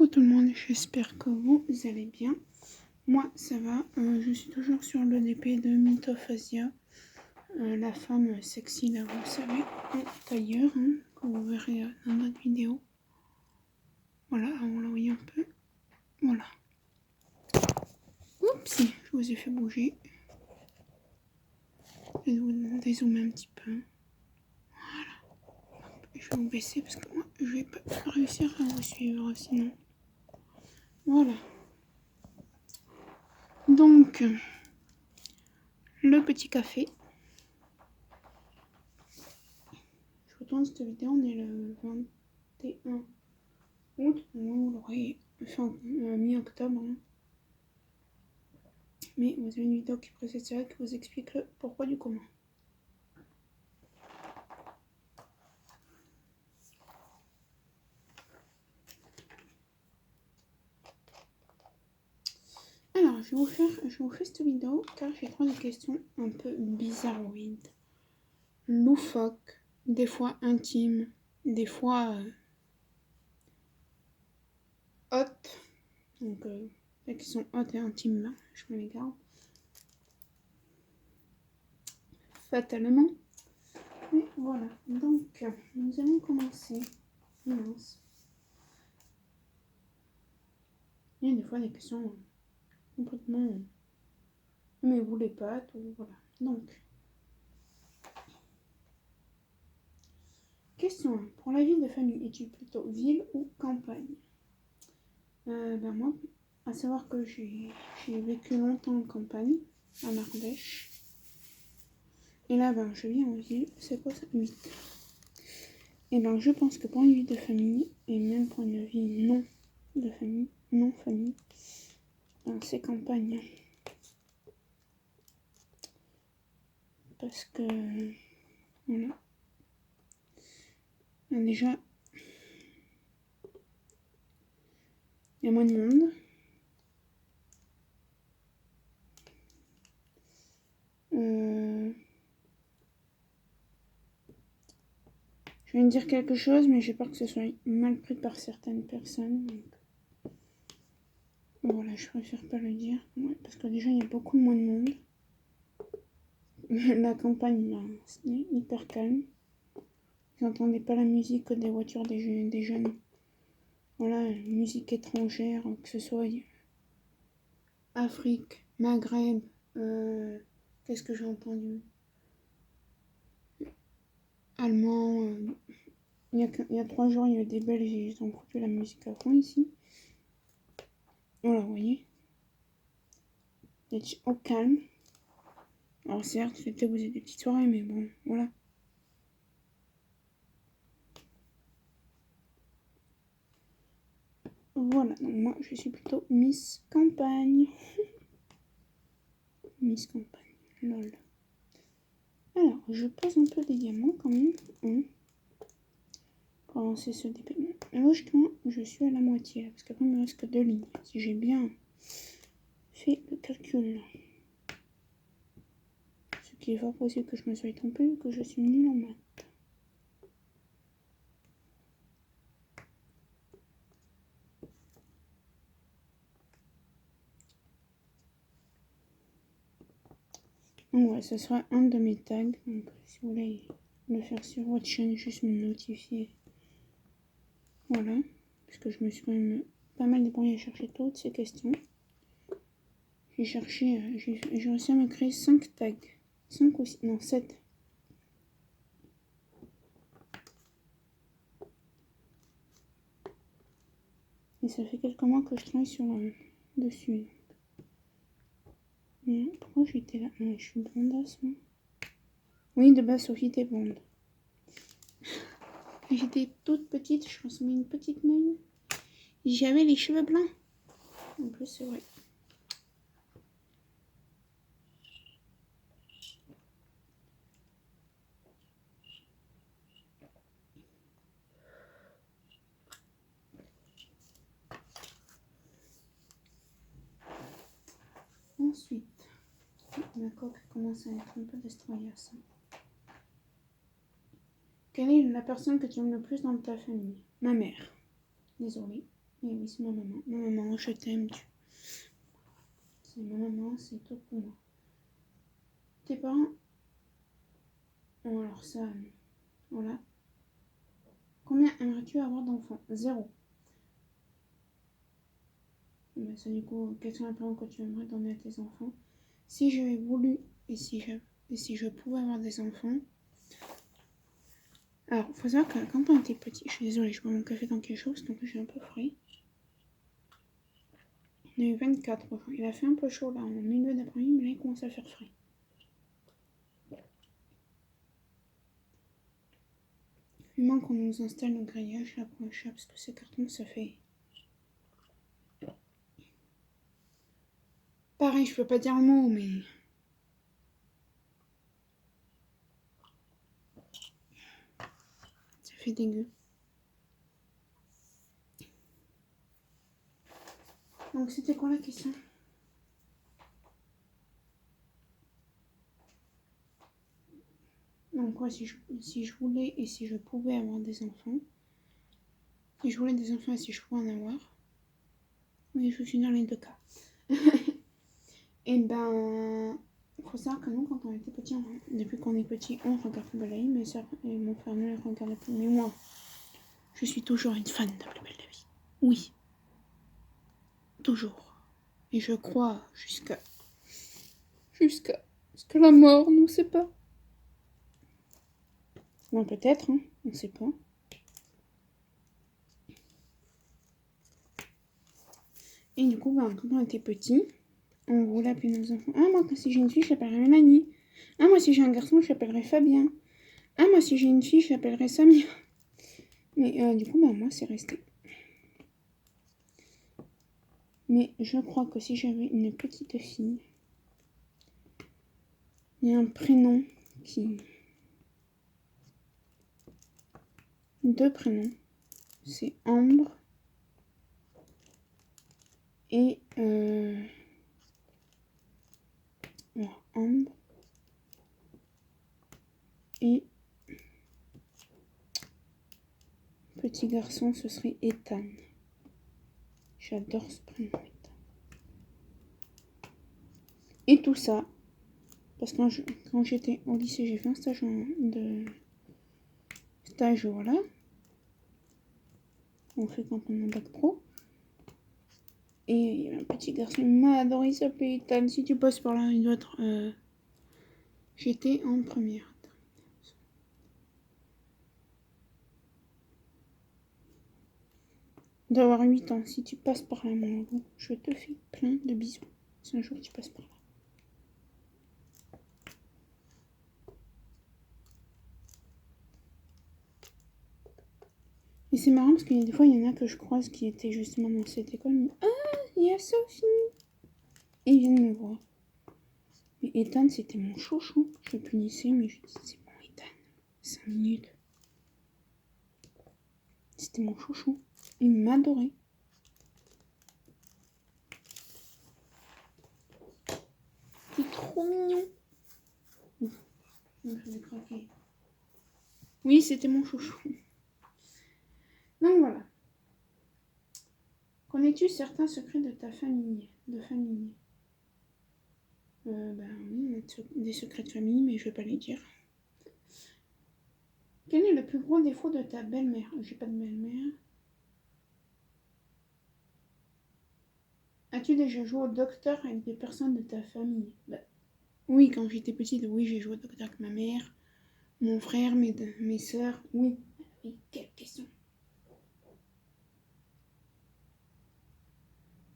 tout le monde, j'espère que vous allez bien. Moi ça va, je suis toujours sur l'EDP de Myth of Asia, la femme sexy là vous savez, en tailleur, que vous verrez dans notre vidéo. Voilà, on la voit un peu, voilà. Oups, je vous ai fait bouger. Je vais vous dézoomer un petit peu. Voilà. Je vais vous baisser parce que moi je vais pas réussir à vous suivre sinon. Voilà. Donc, le petit café. Je retourne cette vidéo, on est le 21 août. Vous l'aurez fin mi-octobre. Mais vous avez une vidéo qui précède ça qui vous explique le pourquoi du comment. Alors, je vous fais cette vidéo car j'ai trouvé des questions un peu bizarroïdes, loufoques, des fois intimes, des fois hautes. Donc, celles qui sont hautes et intimes là, je me les garde. Fatalement. Et voilà, donc nous allons commencer. Mince. Il y a des fois des questions complètement. Aimez-vous les pâtes ou voilà. Donc, question 1. Pour la vie de famille, es-tu plutôt ville ou campagne? Moi, à savoir que j'ai vécu longtemps en campagne, en Ardèche. Et là, je vis en ville. C'est quoi ça? 8. Et je pense que pour une vie de famille, et même pour une vie non de famille, non famille, c'est campagne. Parce que, voilà. Déjà, il y a moins de monde. Je viens de dire quelque chose, mais j'ai peur que ce soit mal pris par certaines personnes. Donc voilà, je préfère pas le dire. Ouais, parce que déjà, il y a beaucoup moins de monde. La campagne, c'est hyper calme. Vous n'entendez pas la musique des voitures des jeunes. Voilà, musique étrangère, que ce soit Afrique, Maghreb, qu'est-ce que j'ai entendu? Allemand. Il y a 3 jours, il y a des Belges et ils ont foutu la musique à fond ici. Voilà, vous voyez. D'être au calme. Alors certes, c'était vous avez des petites soirées, mais bon, voilà. Voilà, donc moi je suis plutôt Miss Campagne. Miss Campagne, lol. Alors, je pose un peu des diamants quand même. Pour lancer ce dépôt. Logiquement, je suis à la moitié, parce qu'après il me reste que 2 lignes. Si j'ai bien fait le calcul. Ce qui est fort possible que je me sois trompée, que je suis nulle en maths. Ouais, ce sera un de mes tags. Donc, si vous voulez le faire sur votre chaîne, juste me notifier. Voilà. Parce que je me suis quand même pas mal débrouillée à chercher toutes ces questions. J'ai cherché, j'ai réussi à me créer 5 tags. 5 ou 6, non 7. Et ça fait quelques mois que je travaille sur dessus. Mais pourquoi j'étais là? Je suis blondasse, moi. Oui, de base, Sophie, t'es blonde. J'étais toute petite, je ressemblais à une petite naine. J'avais les cheveux blancs. En plus, c'est vrai. Ensuite, ma coque commence à être un peu destroyasse. Quelle est la personne que tu aimes le plus dans ta famille? Ma mère. Désolée. Et oui, c'est ma maman. Ma maman, je t'aime. C'est ma maman, c'est tout pour moi. Tes parents... Oh, alors ça... Voilà. Combien aimerais-tu avoir d'enfants? 0. Ben, ça du coup, quels sont les parents que tu aimerais donner à tes enfants? Si j'avais voulu et si je pouvais avoir des enfants... Alors, il faut savoir que quand on était petit... Je suis désolée, je bois mon café dans quelque chose, donc j'ai un peu frais. On a eu 24. Il a fait un peu chaud là en milieu d'après-midi, mais là il commence à faire frais. Il manque qu'on nous installe le grillage là pour le chat parce que ce carton ça fait. Pareil, je peux pas dire le mot, mais. Ça fait dégueu. Donc c'était quoi la question? Donc quoi, si je voulais et si je pouvais avoir des enfants. Si je voulais des enfants et si je pouvais en avoir. Oui, je suis dans les deux cas. Et ben, faut savoir que nous, quand on était petits, depuis qu'on est petit, on regarde Plus belle la vie. Mes soeurs et mon frère ne les regardent plus. Mais moi, je suis toujours une fan de Plus belle la vie. Oui. Toujours. Et je crois jusqu'à ce que la mort nous sépare. Bon, peut-être, hein, on sait pas. Et du coup, ben, quand on était petits, on voulait appeler nos enfants. Ah, moi, si j'ai une fille, je l'appellerai Mélanie. Ah, moi, si j'ai un garçon, je l'appellerai Fabien. Ah, moi, si j'ai une fille, je l'appellerai Samia. Mais du coup, ben, moi, c'est resté. Mais je crois que si j'avais une petite fille, il y a un prénom qui... 2 prénoms. C'est Ambre et... Alors, Ambre et... Petit garçon, ce serait Ethan. J'adore ce prénom, Ethan. Et tout ça, parce que quand j'étais au lycée, j'ai fait un stage voilà. On fait quand on a un bac pro. Et il y avait un petit garçon, il m'a adoré, il s'appelait Ethan. Si tu passes par là, il doit être... J'étais en première. D'avoir 8 ans. Si tu passes par là, mon loup, je te fais plein de bisous. Si un jour tu passes par là. Et c'est marrant parce que des fois, il y en a que je croise qui étaient justement dans cette école. Mais, ah, il y a Sophie. Et ils viennent me voir. Mais Ethan, c'était mon chouchou. Je le punissais, mais je disais, c'est bon, Ethan. 5 minutes. C'était mon chouchou. Il m'adorait. C'est trop mignon. Je vais craquer. Oui, c'était mon chouchou. Donc voilà. Connais-tu certains secrets de ta famille? Ben oui, des secrets de famille, mais je vais pas les dire. Quel est le plus gros défaut de ta belle-mère? J'ai pas de belle-mère. As-tu déjà joué au docteur avec des personnes de ta famille? Ben, oui, quand j'étais petite, oui, j'ai joué au docteur avec ma mère, mon frère, mes soeurs. Oui. Oui, quelle question.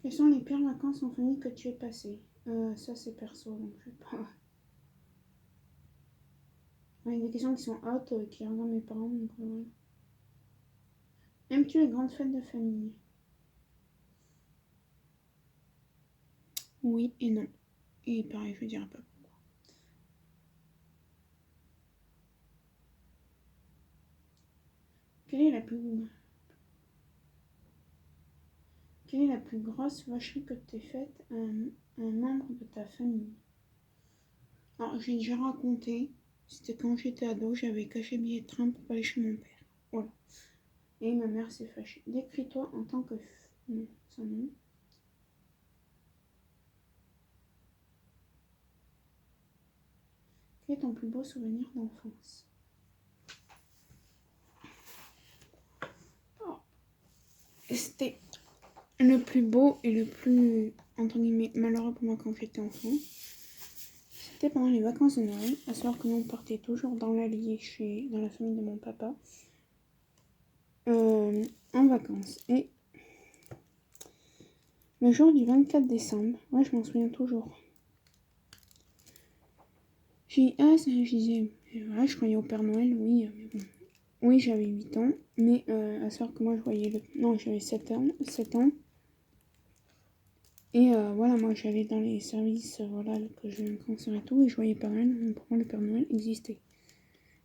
Quelles sont les pires vacances en famille que tu aies passées? Ça c'est perso, donc je vais pas... Il y a des questions qui sont hautes, qui regardent mes parents, donc voilà. Aimes-tu les grandes fêtes de famille? Oui et non. Et pareil, je dirais pas pourquoi. Quelle est la plus grosse vacherie que t'aies faite à un membre de ta famille? Alors, j'ai déjà raconté, c'était quand j'étais ado, j'avais caché le billet de train pour pas aller chez mon père. Voilà. Et ma mère s'est fâchée. Décris-toi en tant que Non, ça non. Quel est ton plus beau souvenir d'enfance? Oh. C'était le plus beau et le plus, entre guillemets, malheureux pour moi quand j'étais enfant. C'était pendant les vacances de Noël, à savoir que nous on partait toujours dans l'Allier dans la famille de mon papa, en vacances. Et le jour du 24 décembre, ouais, je m'en souviens toujours. Je disais, voilà, je croyais au Père Noël, oui, mais bon. Oui, j'avais 8 ans, mais à savoir que moi je voyais le... Non, j'avais 7 ans. Et voilà, moi j'allais dans les services, voilà, que j'ai eu un cancer et tout, et je voyais Père Noël, pour moi le Père Noël existait.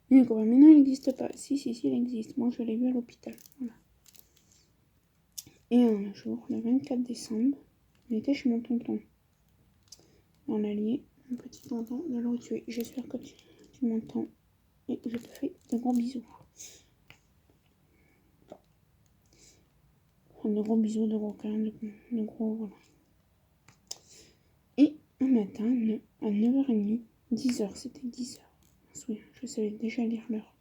Mais quoi, mais non, il n'existe pas. Si, il existe. Moi je l'ai vu à l'hôpital, voilà. Et un jour, le 24 décembre, on était chez mon tonton, dans l'Allier, mon petit tonton de là où tu es. J'espère que tu m'entends, et je te fais de gros bisous. De gros bisous, de gros câlins, de gros, voilà. Et un matin, à 9h30, 10h, c'était 10h. Je me souviens, je savais déjà lire l'heure.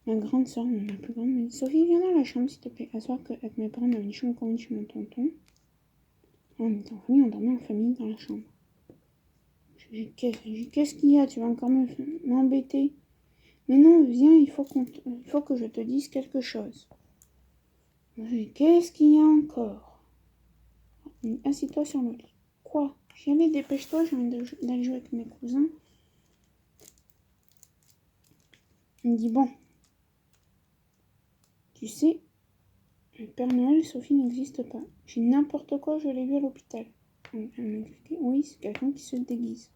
Ma grande soeur, ma plus grande, m'a dit Sophie, viens dans la chambre s'il te plaît. À soir qu'avec mes parents, on avait une chambre commune chez mon tonton. On était en famille, on dormait en famille dans la chambre. Je lui dis qu'est-ce qu'il y a? Tu vas encore m'embêter? Mais non, viens, il faut que je te dise quelque chose. Je lui dis qu'est-ce qu'il y a encore? Assis-toi sur le lit. Quoi? J'y allais, dépêche-toi, j'ai envie d'aller jouer avec mes cousins. Il me dit bon, tu sais, le Père Noël, Sophie n'existe pas. J'ai n'importe quoi, je l'ai vu à l'hôpital. Elle m'a expliqué, oui, c'est quelqu'un qui se déguise.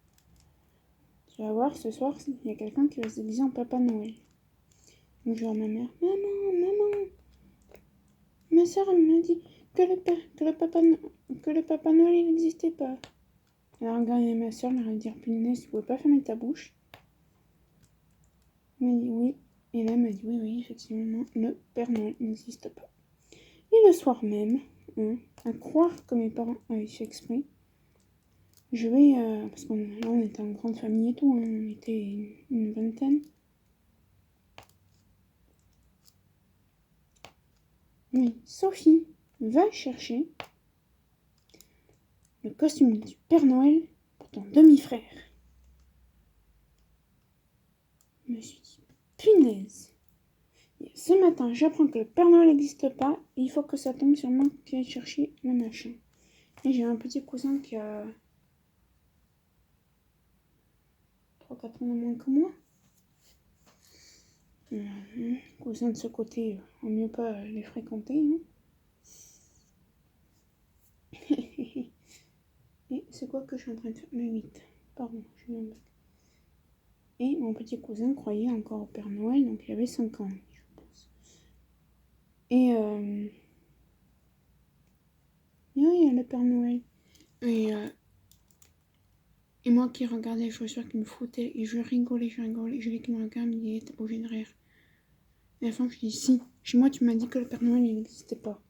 Tu vas voir, ce soir, il y a quelqu'un qui va se déguiser en Papa Noël. Donc je vois ma mère, maman, ma soeur elle m'a dit que le Papa Noël il n'existait pas. Elle a regardé ma soeur, elle a dit, punaise, tu pouvais pas fermer ta bouche. Elle m'a dit oui, et là elle m'a dit oui, effectivement, le Père Noël n'existe pas. Et le soir même, à croire que mes parents avaient fait exprès, je vais, parce qu'on là on était en grande famille et tout, on était une vingtaine. Oui, Sophie va chercher le costume du Père Noël pour ton demi-frère. Je me suis dit, punaise. Et ce matin, j'apprends que le Père Noël n'existe pas et il faut que ça tombe sur moi qui aille chercher le machin. Et j'ai un petit cousin qui a 3-4 ans de moins que moi. Cousin de ce côté, vaut mieux pas les fréquenter. Hein. Et c'est quoi que je suis en train de faire? Le 8. Pardon, je suis en bac. Et mon petit cousin croyait encore au Père Noël, donc il avait 5 ans, je pense. Et oui, le Père Noël. Et moi qui regardais les chaussures qui me foutaient, et je rigolais, je voulais qu'il me regarde, il me dit, t'es pas obligé de rire. Et à la fin, je dis, si, chez moi, tu m'as dit que le Père Noël, il n'existait pas.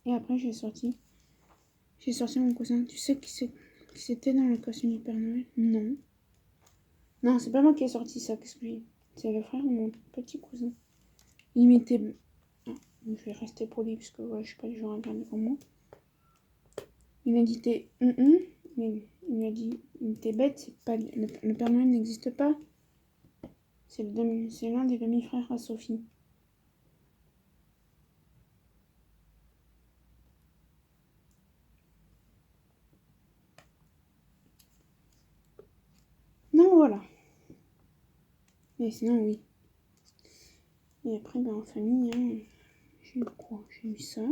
Et après, j'ai sorti mon cousin, tu sais qui c'était dans le costume du Père Noël? Non. Non, c'est pas moi qui ai sorti ça, qu'est-ce que j'ai? C'est le frère de mon petit cousin. Il m'était... Ah, je vais rester poli, parce que ouais, je suis pas du genre à regarder comme moi. Il m'a dit, il m'a dit, t'es bête, c'est pas... le Père Noël n'existe pas. C'est l'un des demi-frères à Sophie. Donc voilà. Mais sinon, oui. Et après, en famille, hein, j'ai eu quoi? J'ai eu ça.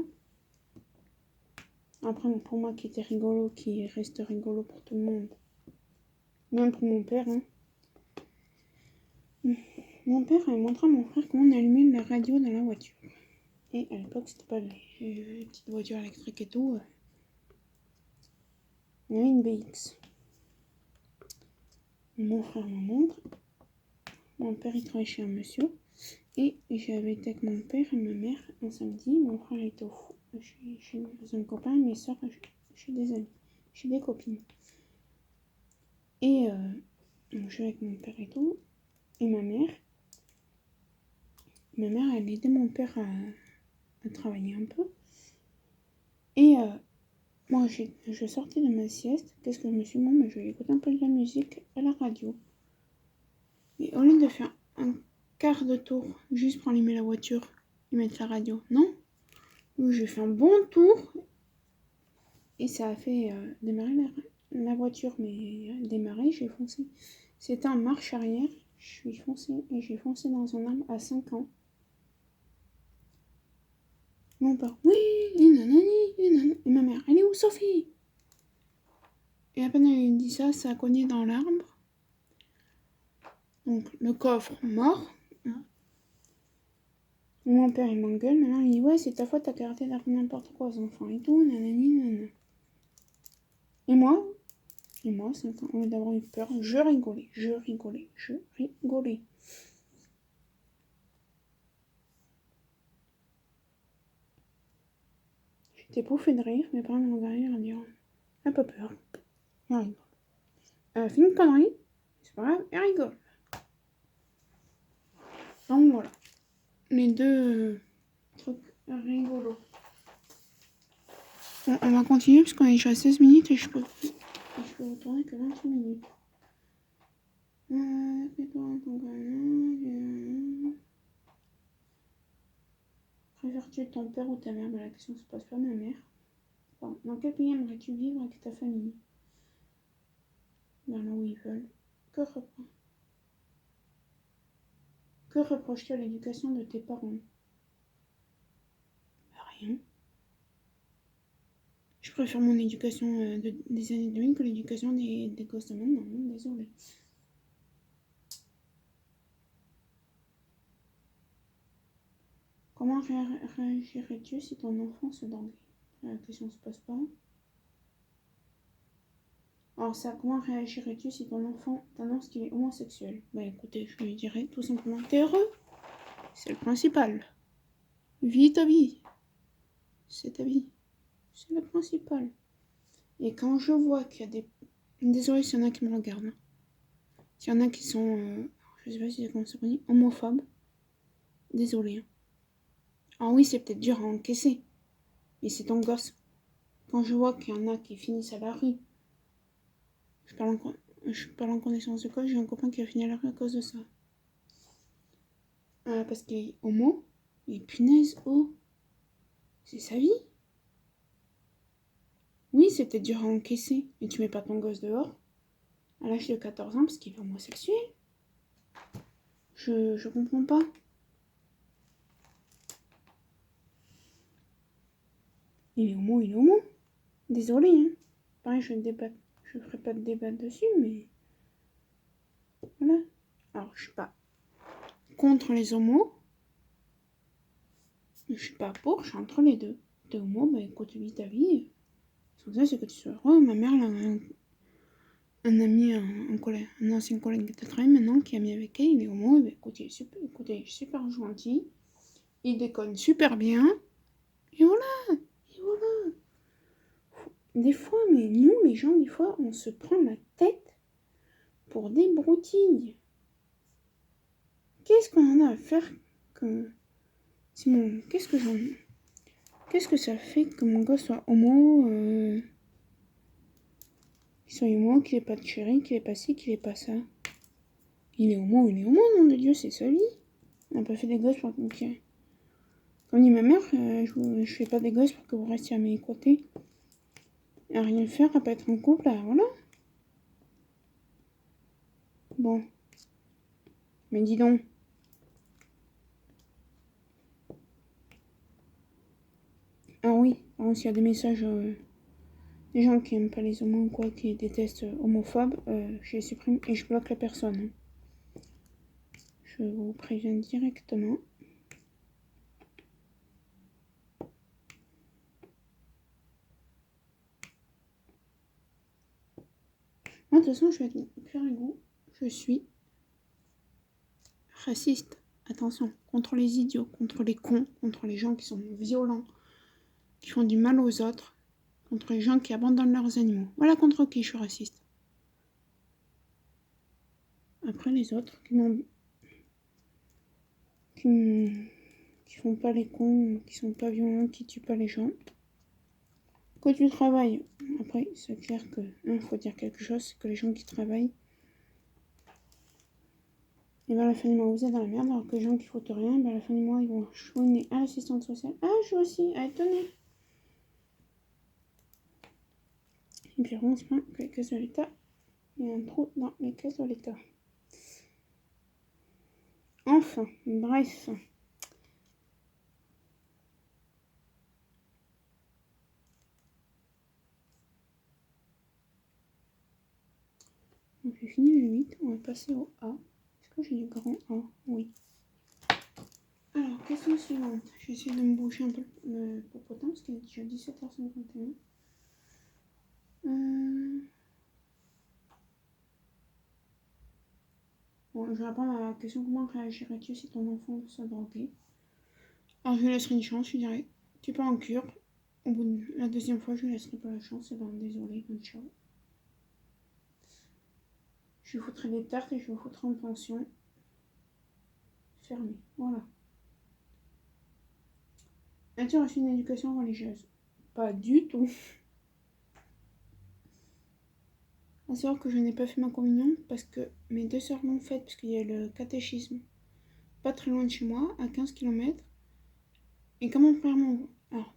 Après, pour moi qui était rigolo, qui reste rigolo pour tout le monde. Même pour mon père, hein. Mon père avait montré à mon frère comment on allumait la radio dans la voiture. Et à l'époque, c'était pas les petites voitures électriques et tout. Il y avait une BX. Mon frère me montre. Mon père, il travaille chez un monsieur. Et j'avais été avec mon père et ma mère un samedi. Mon frère était chez un copain, mes soeurs chez des amis, chez des copines. Et donc je suis avec mon père et tout. Et ma mère, elle aidait mon père à travailler un peu. Et moi, je sortais de ma sieste. Qu'est-ce que je me suis dit? Bon, je vais écouter un peu de la musique à la radio. Mais au lieu de faire un quart de tour juste pour allumer la voiture et mettre la radio, non. J'ai fait un bon tour et ça a fait démarrer la voiture. Mais démarrer, j'ai foncé. C'était en marche arrière. Je suis foncé et j'ai foncé dans un arbre à 5 ans. Mon père, oui, et nanani, et nanani. Et ma mère, elle est où Sophie? Et à peine elle dit ça, ça a cogné dans l'arbre. Donc le coffre mort. Mon père il m'engueule, maintenant il dit ouais c'est ta faute, t'as gardé n'importe quoi aux enfants et tout, nanani nanana. Et moi, 5 ans, au lieu d'avoir eu peur, je rigolais. J'étais bouffée de rire, mes parents m'ont regardé en disant un peu peur, elle rigole. Elle a fait une connerie, c'est pas grave, elle rigole. Donc voilà, les deux trucs rigolos. Bon, on va continuer parce qu'on est déjà à 16 minutes et je peux retourner que 28 minutes. Préfères-tu ton père ou ta mère? La question se pose pas ma mère. Bon, dans quel pays aimerais-tu vivre avec ta famille? Vers là où ils veulent. Que reproches-tu à l'éducation de tes parents? Rien. Je préfère mon éducation des années 2000 que l'éducation des gosses de maintenant. Désolée. Comment réagirais-tu si ton enfant se droguait? La question ne se pose pas. Alors ça, comment réagirais-tu si ton enfant t'annonce qu'il est homosexuel? Bah écoutez, je lui dirais tout simplement, t'es heureux? C'est le principal. Vis ta vie. C'est ta vie. C'est le principal. Et quand je vois qu'il y a des... Désolée s'il y en a qui me regardent. Hein. S'il y en a qui sont, je sais pas si c'est comme ça qu'on dit, homophobes. Désolée. Hein. Ah oui, c'est peut-être dur à encaisser. Mais c'est ton gosse. Quand je vois qu'il y en a qui finissent à la rue, je parle en connaissance de cause, j'ai un copain qui a fini à la rue à cause de ça. Parce qu'il est homo, et punaise, oh, c'est sa vie. Oui, c'est peut-être dur à encaisser, mais tu mets pas ton gosse dehors à l'âge de 14 ans parce qu'il est homosexuel. Je comprends pas. Il est homo. Désolée, hein. Pareil, je ferai pas de débat dessus, mais voilà. Alors, je suis pas contre les homos. Je suis pas pour, je suis entre les deux. T'es homo, bah écoute, vis ta vie. Sans ça, c'est que tu sois heureux. Ma mère, elle a un ami, un ancien collègue de travail maintenant qui est ami avec elle, il est homo. Et bah, écoute, il est super gentil. Il déconne super bien. Et voilà. Des fois, mais nous, les gens, des fois, on se prend la tête pour des broutilles. Qu'est-ce qu'on en a à faire que... Simon, qu'est-ce que ça fait que mon gosse soit homo qu'il soit homo, qu'il ait pas de chérie, qu'il ait pas ci, qu'il ait pas ça. Il est homo, nom de Dieu, c'est sa vie. On n'a pas fait des gosses pour... Okay. Comme dit ma mère, je fais pas des gosses pour que vous restiez à mes côtés. À rien faire, à pas être en couple, voilà. Bon. Mais dis donc. Ah oui, par contre, s'il y a des messages... des gens qui aiment pas les homos ou quoi, qui détestent homophobes, je les supprime et je bloque la personne. Je vous préviens directement. Moi, de toute façon, je vais être clair et gros. Je suis raciste attention, contre les idiots, contre les cons, contre les gens qui sont violents, qui font du mal aux autres, contre les gens qui abandonnent leurs animaux. Voilà contre qui je suis raciste. Après les autres qui font pas les cons, qui sont pas violents, qui tuent pas les gens. Que tu travailles. Après, c'est clair que faut dire quelque chose, c'est que les gens qui travaillent, et ben à la fin du mois vous êtes dans la merde, alors que les gens qui foutent rien, ben à la fin du mois ils vont chouiner à l'assistante sociale. Ah, je aussi, allez, tenez. Et puis on se plaint que les caisses de l'État, il y a un trou dans les caisses de l'État. Enfin, bref. Donc j'ai fini le 8, on va passer au A. Est-ce que j'ai du grand A? Oui. Alors, question suivante. J'essaie de me boucher un peu le popotin parce qu'il est déjà 17h51. Bon, je vais répondre à la question comment réagirais-tu si ton enfant se droguait? Alors, je lui laisserai une chance, je lui dirai tu pars en cure. Au bout de la deuxième fois, je lui laisserai pas la chance. Et ben, désolé, bonne ciao. Je lui foutrai des tartes et je lui foutrai en pension. Fermée. Voilà. As-tu reçu une éducation religieuse? Pas du tout. À savoir que je n'ai pas fait ma communion parce que mes deux sœurs l'ont faite, parce qu'il y a le catéchisme pas très loin de chez moi, à 15 km. Et comme mon frère alors,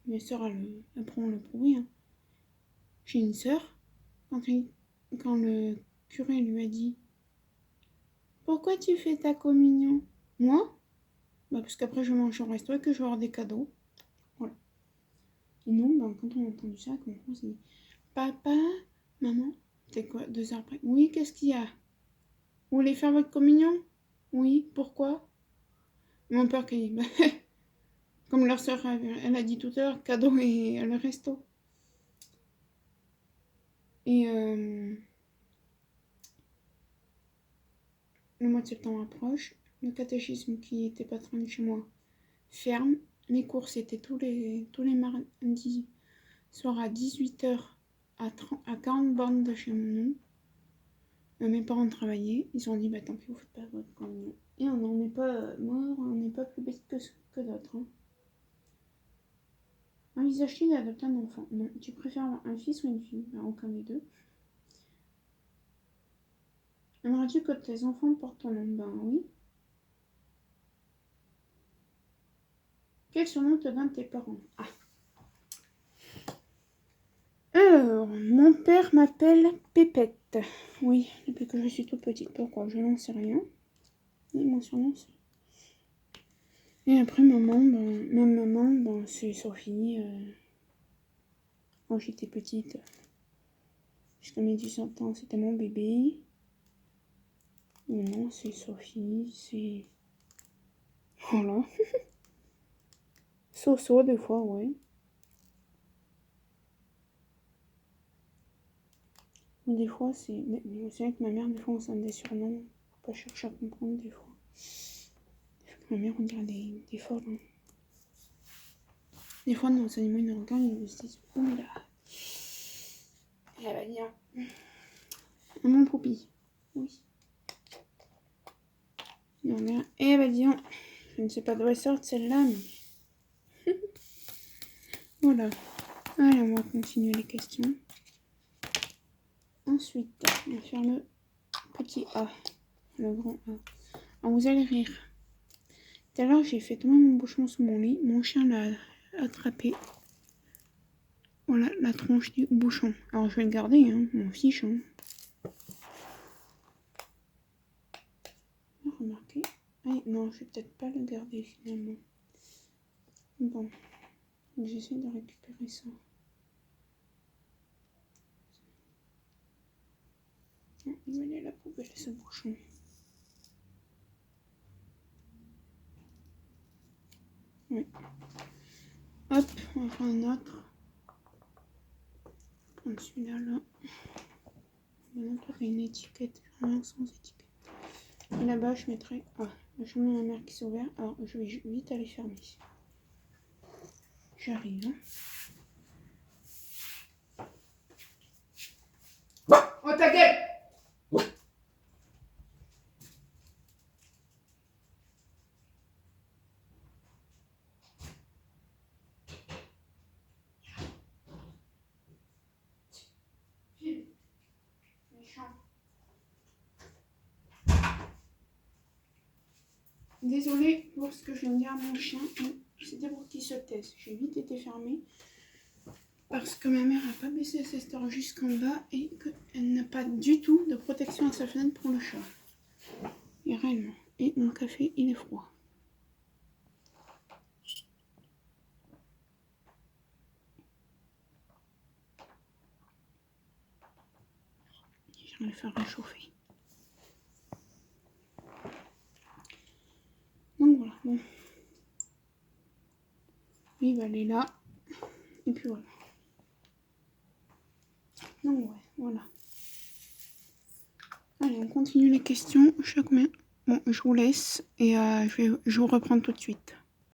mes sœurs, elles pourront le prouver. Hein. J'ai une sœur, quand le curé lui a dit pourquoi tu fais ta communion? Moi? Bah parce qu'après je mange au resto et que je vais avoir des cadeaux. Voilà. Et non, bah, quand on a entendu ça, mon frère s'est dit papa, maman, c'est quoi 2 heures après? Oui, qu'est-ce qu'il y a? Vous voulez faire votre communion? Oui, pourquoi? Mon père qui dit bah, comme leur sœur, elle a dit tout à l'heure, cadeau et le resto. Et le mois de septembre approche, le catéchisme qui était pas très loin de chez moi ferme. Les cours c'était tous les mardis soir à 18h à 40 bornes de chez nous. Mes parents travaillaient, ils ont dit bah tant pis vous faites pas votre communion. Et on n'en est pas mort, on n'est pas plus bête que d'autres. Hein. Envisages-tu d'adopter un enfant? Non. Tu préfères avoir un fils ou une fille? Ben, aucun des deux. Aimerais-tu que tes enfants portent ton nom? Ben oui. Quel surnom te donnent tes parents? Ah. Alors, mon père m'appelle Pépette. Oui, depuis que je suis toute petite. Pourquoi? Je n'en sais rien. Et mon surnom, c'est... Et après, ma maman, c'est Sophie. Quand j'étais petite, jusqu'à mes 18 ans, c'était mon bébé. Non, c'est Sophie, c'est... Voilà. Soso, des fois, ouais. Mais des fois, c'est... C'est vrai que ma mère, des fois, on s'en des surnoms. Faut pas chercher à comprendre, des fois. Ma mère, on dirait des folles. Hein. Des fois, nos animaux, ils nous regardent et ils se disent « Oula !» Et elle va dire « Mon poupie. » Oui. Et elle va dire « Je ne sais pas d'où elle sort celle-là, mais... » Voilà. Allez, on va continuer les questions. Ensuite, on va faire le petit A. Le grand A. Alors, vous allez rire. Tout à l'heure, j'ai fait tomber mon bouchon sous mon lit. Mon chien l'a attrapé. Voilà, la tronche du bouchon. Alors, je vais le garder, hein, m'en fiche. Hein. Remarquez. Ah, non, je vais peut-être pas le garder finalement. Bon, j'essaie de récupérer ça. Oh, il va aller à la poubelle, ce bouchon. Oui. Hop, on va faire un autre. Prendre celui-là, là. Maintenant, il y a une étiquette. Rien sans étiquette. Et là-bas, je mettrai... Ah, La chambre de ma mère qui s'est ouverte. Alors, je vais vite aller fermer. J'arrive. Oh, ta gueule! Méchant. Désolée pour ce que je viens de dire à mon chien. C'était pour qu'il se taise. J'ai vite été fermée. Parce que ma mère n'a pas baissé ses stores jusqu'en bas et qu'elle n'a pas du tout de protection à sa fenêtre pour le chat. Et réellement. Et mon café, il est froid. Je vais le faire réchauffer. Donc voilà, bon. Il va aller là. Et puis voilà. Donc ouais, voilà. Allez, on continue les questions. Je sais combien. Bon, je vous laisse et je vais vous reprendre tout de suite.